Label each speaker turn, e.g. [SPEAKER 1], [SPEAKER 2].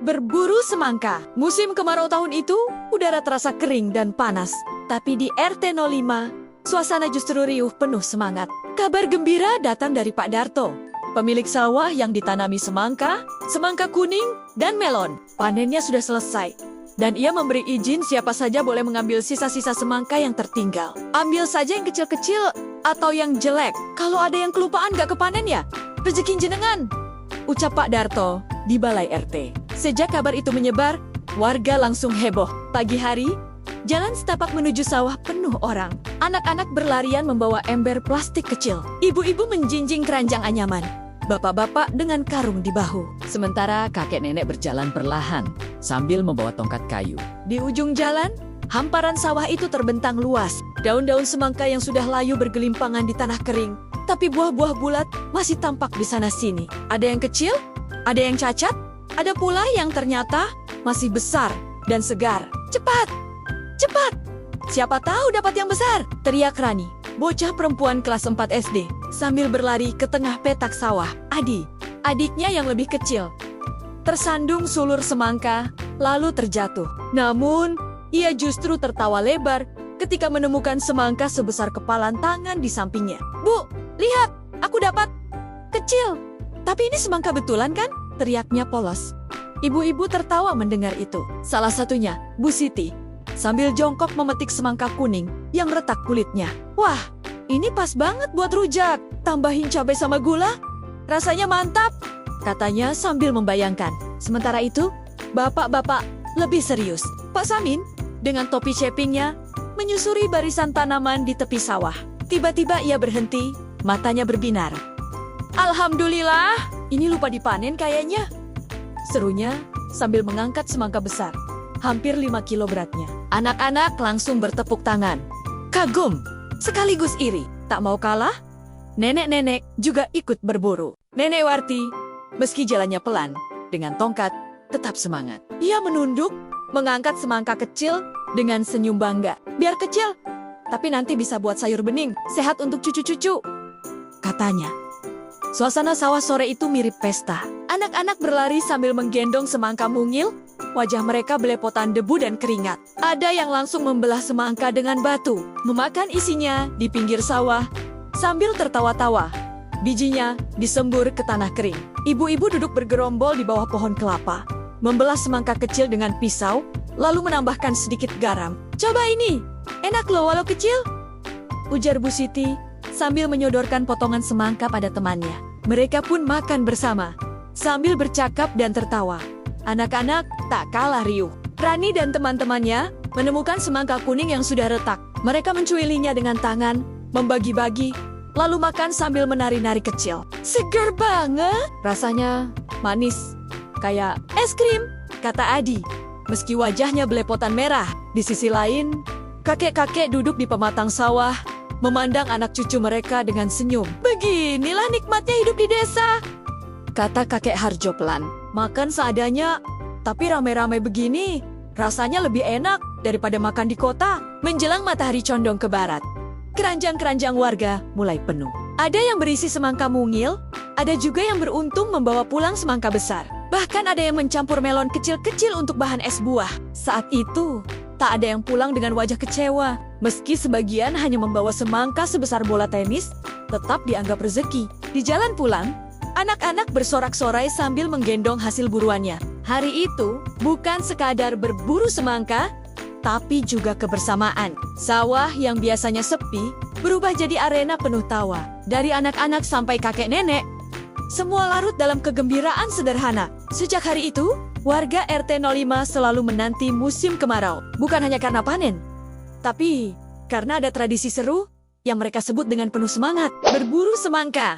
[SPEAKER 1] Berburu semangka. Musim kemarau tahun itu, udara terasa kering dan panas. Tapi di RT 05, suasana justru riuh penuh semangat. Kabar gembira datang dari Pak Darto, pemilik sawah yang ditanami semangka, semangka kuning, dan melon. Panennya sudah selesai, dan ia memberi izin siapa saja boleh mengambil sisa-sisa semangka yang tertinggal. Ambil saja yang kecil-kecil atau yang jelek. Kalau ada yang kelupaan gak kepanen ya, rezeki jenengan, ucap Pak Darto di balai RT. Sejak kabar itu menyebar, warga langsung heboh. Pagi hari, jalan setapak menuju sawah penuh orang. Anak-anak berlarian membawa ember plastik kecil. Ibu-ibu menjinjing keranjang anyaman. Bapak-bapak dengan karung di bahu.
[SPEAKER 2] Sementara kakek nenek berjalan perlahan sambil membawa tongkat kayu.
[SPEAKER 1] Di ujung jalan, hamparan sawah itu terbentang luas. Daun-daun semangka yang sudah layu bergelimpangan di tanah kering. Tapi buah-buah bulat masih tampak di sana-sini. Ada yang kecil, ada yang cacat, ada pula yang ternyata masih besar dan segar. Cepat! Cepat! Siapa tahu dapat yang besar, teriak Rani, bocah perempuan kelas 4 SD, sambil berlari ke tengah petak sawah. Adi, adiknya yang lebih kecil, tersandung sulur semangka, lalu terjatuh. Namun, ia justru tertawa lebar ketika menemukan semangka sebesar kepalan tangan di sampingnya. Bu, lihat, aku dapat. Kecil, tapi ini semangka betulan kan? Teriaknya polos. Ibu-ibu tertawa mendengar itu. Salah satunya, Bu Siti, sambil jongkok memetik semangka kuning yang retak kulitnya. Wah, ini pas banget buat rujak. Tambahin cabai sama gula, rasanya mantap, katanya sambil membayangkan. Sementara itu, bapak-bapak lebih serius. Pak Samin, dengan topi cepingnya, menyusuri barisan tanaman di tepi sawah. Tiba-tiba ia berhenti, matanya berbinar. Alhamdulillah, ini lupa dipanen kayaknya, serunya sambil mengangkat semangka besar, hampir 5 kilo beratnya. Anak-anak langsung bertepuk tangan. Kagum, sekaligus iri. Tak mau kalah, nenek-nenek juga ikut berburu. Nenek Warti, meski jalannya pelan, dengan tongkat, tetap semangat. Ia menunduk, mengangkat semangka kecil dengan senyum bangga. Biar kecil, tapi nanti bisa buat sayur bening, sehat untuk cucu-cucu, katanya. Suasana sawah sore itu mirip pesta. Anak-anak berlari sambil menggendong semangka mungil, wajah mereka belepotan debu dan keringat. Ada yang langsung membelah semangka dengan batu, memakan isinya di pinggir sawah, sambil tertawa-tawa. Bijinya disembur ke tanah kering. Ibu-ibu duduk bergerombol di bawah pohon kelapa, membelah semangka kecil dengan pisau, lalu menambahkan sedikit garam. Coba ini, enak loh walau kecil, ujar Bu Siti, sambil menyodorkan potongan semangka pada temannya. Mereka pun makan bersama, sambil bercakap dan tertawa. Anak-anak tak kalah riuh. Rani dan teman-temannya menemukan semangka kuning yang sudah retak. Mereka mencuilinya dengan tangan, membagi-bagi, lalu makan sambil menari-nari kecil. Segar banget! Rasanya manis, kayak es krim, kata Adi, meski wajahnya belepotan merah. Di sisi lain, kakek-kakek duduk di pematang sawah, memandang anak cucu mereka dengan senyum. Beginilah nikmatnya hidup di desa, kata kakek Harjo pelan. Makan seadanya, tapi rame-rame begini, rasanya lebih enak daripada makan di kota. Menjelang matahari condong ke barat, keranjang-keranjang warga mulai penuh. Ada yang berisi semangka mungil, ada juga yang beruntung membawa pulang semangka besar. Bahkan ada yang mencampur melon kecil-kecil untuk bahan es buah. Saat itu, tak ada yang pulang dengan wajah kecewa. Meski sebagian hanya membawa semangka sebesar bola tenis, tetap dianggap rezeki. Di jalan pulang, anak-anak bersorak-sorai sambil menggendong hasil buruannya. Hari itu bukan sekadar berburu semangka, tapi juga kebersamaan. Sawah yang biasanya sepi berubah jadi arena penuh tawa. Dari anak-anak sampai kakek nenek, semua larut dalam kegembiraan sederhana. Sejak hari itu, warga RT 05 selalu menanti musim kemarau. Bukan hanya karena panen, tapi karena ada tradisi seru yang mereka sebut dengan penuh semangat, berburu semangka.